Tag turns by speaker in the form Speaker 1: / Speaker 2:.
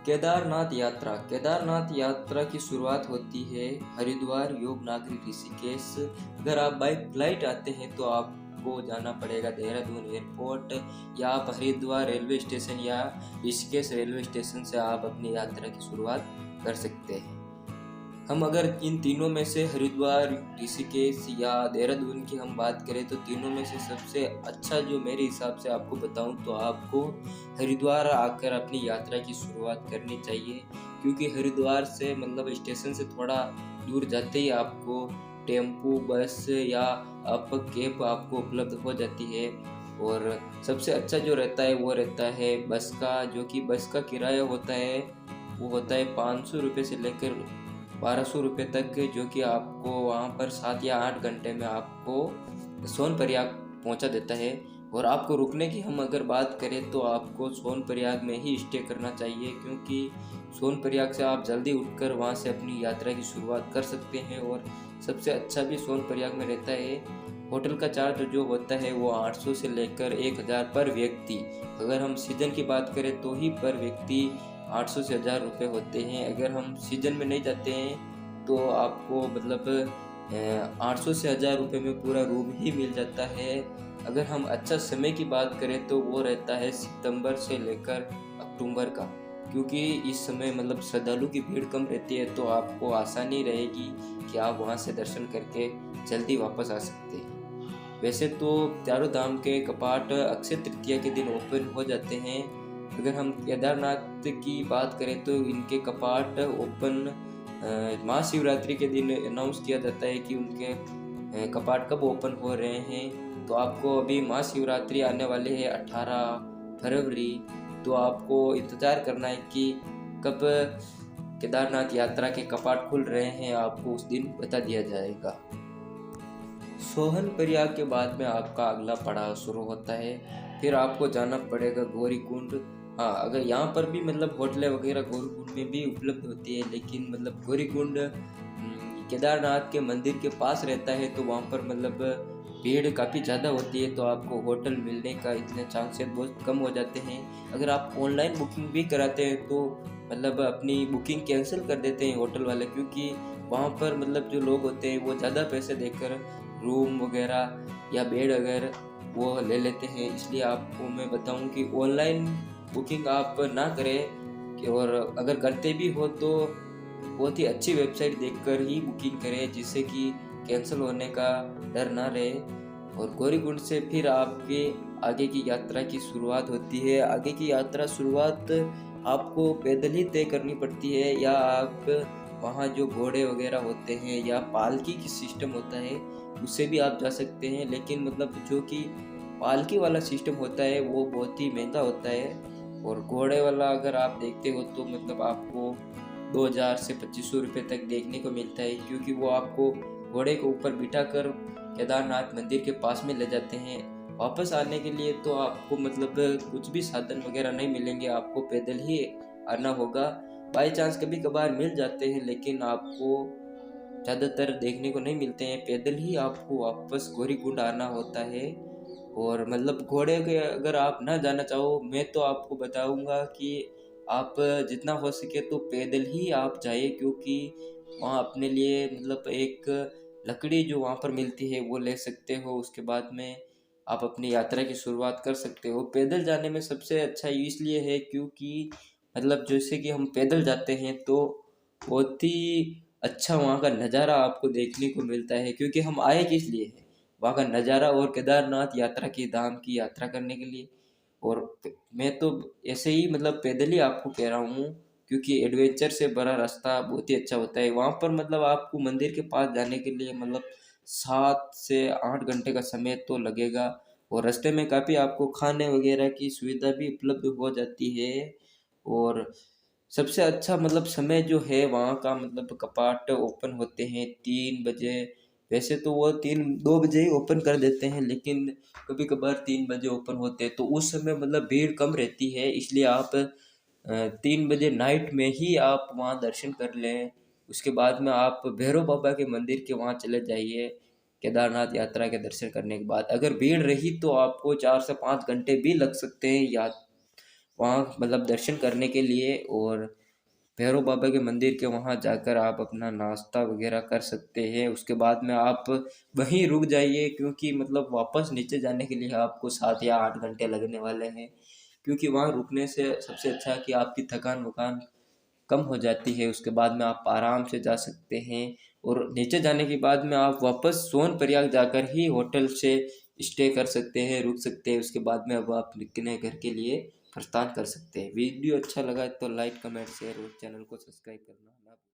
Speaker 1: केदारनाथ यात्रा की शुरुआत होती है हरिद्वार योग नागरी ऋषिकेश। अगर आप बाई फ्लाइट आते हैं तो आपको जाना पड़ेगा देहरादून एयरपोर्ट, या आप हरिद्वार रेलवे स्टेशन या ऋषिकेश रेलवे स्टेशन से आप अपनी यात्रा की शुरुआत कर सकते हैं। हम अगर इन तीनों में से हरिद्वार, ऋषिकेश या देहरादून की हम बात करें तो तीनों में से सबसे अच्छा जो मेरे हिसाब से आपको बताऊं तो आपको हरिद्वार आकर अपनी यात्रा की शुरुआत करनी चाहिए, क्योंकि हरिद्वार से मतलब स्टेशन से थोड़ा दूर जाते ही आपको टेम्पो, बस या आप कैब आपको उपलब्ध हो जाती है। और सबसे अच्छा जो रहता है वो रहता है बस का, जो कि बस का किराया होता है वो होता है 500 रुपये से लेकर 1200 रुपये तक, जो कि आपको वहाँ पर 7 या 8 घंटे में आपको सोनप्रयाग पहुँचा देता है। और आपको रुकने की हम अगर बात करें तो आपको सोनप्रयाग में ही स्टे करना चाहिए, क्योंकि सोनप्रयाग से आप जल्दी उठकर वहाँ से अपनी यात्रा की शुरुआत कर सकते हैं। और सबसे अच्छा भी सोनप्रयाग में रहता है, होटल का चार्ज जो होता है वो 800 से लेकर 1000 पर व्यक्ति। अगर हम सीजन की बात करें तो ही पर व्यक्ति 800 से 1000 रुपये होते हैं। अगर हम सीजन में नहीं जाते हैं तो आपको मतलब 800 से 1000 रुपये में पूरा रूम ही मिल जाता है। अगर हम अच्छा समय की बात करें तो वो रहता है सितंबर से लेकर अक्टूबर का, क्योंकि इस समय मतलब श्रद्धालु की भीड़ कम रहती है, तो आपको आसानी रहेगी कि आप वहाँ से दर्शन करके जल्दी वापस आ सकते हैं। वैसे तो चारों धाम के कपाट अक्षय तृतीया के दिन ओपन हो जाते हैं। अगर हम केदारनाथ की बात करें तो इनके कपाट ओपन महाशिवरात्रि के दिन अनाउंस किया जाता है कि उनके कपाट कब ओपन हो रहे हैं। तो आपको अभी महाशिवरात्रि आने वाले है 18 फरवरी, तो आपको इंतज़ार करना है कि कब केदारनाथ यात्रा के कपाट खुल रहे हैं, आपको उस दिन बता दिया जाएगा। सोहनप्रयाग के बाद में आपका अगला पड़ाव शुरू होता है, फिर आपको जाना पड़ेगा गौरीकुंड। हाँ, अगर यहाँ पर भी मतलब होटलें वगैरह गौरीकुंड में भी उपलब्ध होती है, लेकिन मतलब गौरीकुंड केदारनाथ के मंदिर के पास रहता है, तो वहाँ पर मतलब भीड़ काफ़ी ज़्यादा होती है, तो आपको होटल मिलने का इतने चांसेस बहुत कम हो जाते हैं। अगर आप ऑनलाइन बुकिंग भी कराते हैं तो मतलब अपनी बुकिंग कैंसिल कर देते हैं होटल वाले, क्योंकि वहाँ पर मतलब जो लोग होते हैं वो ज़्यादा पैसे देकर रूम वगैरह या बेड वगैरह वो ले लेते हैं। इसलिए आपको मैं बताऊं कि ऑनलाइन बुकिंग आप ना करें, और अगर करते भी हो तो बहुत ही अच्छी वेबसाइट देखकर ही बुकिंग करें, जिससे कि कैंसिल होने का डर ना रहे। और गौरीकुंड से फिर आपके आगे की यात्रा की शुरुआत होती है। आगे की यात्रा शुरुआत आपको पैदल ही तय करनी पड़ती है, या आप वहाँ जो घोड़े वगैरह होते हैं या पालकी की सिस्टम होता है उससे भी आप जा सकते हैं। लेकिन मतलब जो कि पालकी वाला सिस्टम होता है वो बहुत ही महंगा होता है, और घोड़े वाला अगर आप देखते हो तो मतलब आपको 2000 से 2500 रुपये तक देखने को मिलता है, क्योंकि वो आपको घोड़े के ऊपर बिठाकर केदारनाथ मंदिर के पास में ले जाते हैं। वापस आने के लिए तो आपको मतलब कुछ भी साधन वगैरह नहीं मिलेंगे, आपको पैदल ही आना होगा। बाई चांस कभी कभार मिल जाते हैं, लेकिन आपको ज़्यादातर देखने को नहीं मिलते हैं। पैदल ही आपको वापस गौरीकुंड आना होता है। और मतलब घोड़े के अगर आप ना जाना चाहो, मैं तो आपको बताऊंगा कि आप जितना हो सके तो पैदल ही आप जाइए, क्योंकि वहाँ अपने लिए मतलब एक लकड़ी जो वहाँ पर मिलती है वो ले सकते हो। उसके बाद में आप अपनी यात्रा की शुरुआत कर सकते हो। पैदल जाने में सबसे अच्छा इसलिए है क्योंकि मतलब जैसे कि हम पैदल जाते हैं तो बहुत ही अच्छा वहाँ का नज़ारा आपको देखने को मिलता है, क्योंकि हम आए किस लिए हैं, वहाँ का नज़ारा और केदारनाथ यात्रा की धाम की यात्रा करने के लिए। और मैं तो ऐसे ही मतलब पैदल ही आपको कह रहा हूँ, क्योंकि एडवेंचर से भरा रास्ता बहुत ही अच्छा होता है। वहाँ पर मतलब आपको मंदिर के पास जाने के लिए मतलब 7 से 8 घंटे का समय तो लगेगा, और रास्ते में काफ़ी आपको खाने वगैरह की सुविधा भी उपलब्ध हो जाती है। और सबसे अच्छा मतलब समय जो है वहाँ का मतलब कपाट ओपन होते हैं 3 बजे। वैसे तो वो 2 बजे ही ओपन कर देते हैं, लेकिन कभी कभार 3 बजे ओपन होते हैं, तो उस समय मतलब भीड़ कम रहती है। इसलिए आप 3 बजे नाइट में ही आप वहाँ दर्शन कर लें। उसके बाद में आप भैरव बाबा के मंदिर के वहाँ चले जाइए। केदारनाथ यात्रा के दर्शन करने के बाद अगर भीड़ रही तो आपको 4 से 5 घंटे भी लग सकते हैं, या वहाँ मतलब दर्शन करने के लिए, और भैरव बाबा के मंदिर के वहाँ जाकर आप अपना नाश्ता वगैरह कर सकते हैं। उसके बाद में आप वहीं रुक जाइए, क्योंकि मतलब वापस नीचे जाने के लिए आपको 7 या 8 घंटे लगने वाले हैं। क्योंकि वहाँ रुकने से सबसे अच्छा है कि आपकी थकान वकान कम हो जाती है, उसके बाद में आप आराम से जा सकते हैं। और नीचे जाने के बाद में आप वापस सोनप्रयाग जाकर ही होटल से स्टे कर सकते हैं, रुक सकते हैं। उसके बाद में अब आप अपने घर के लिए प्रस्थान कर सकते हैं। वीडियो अच्छा लगा तो लाइक कमेंट शेयर और चैनल को सब्सक्राइब करना।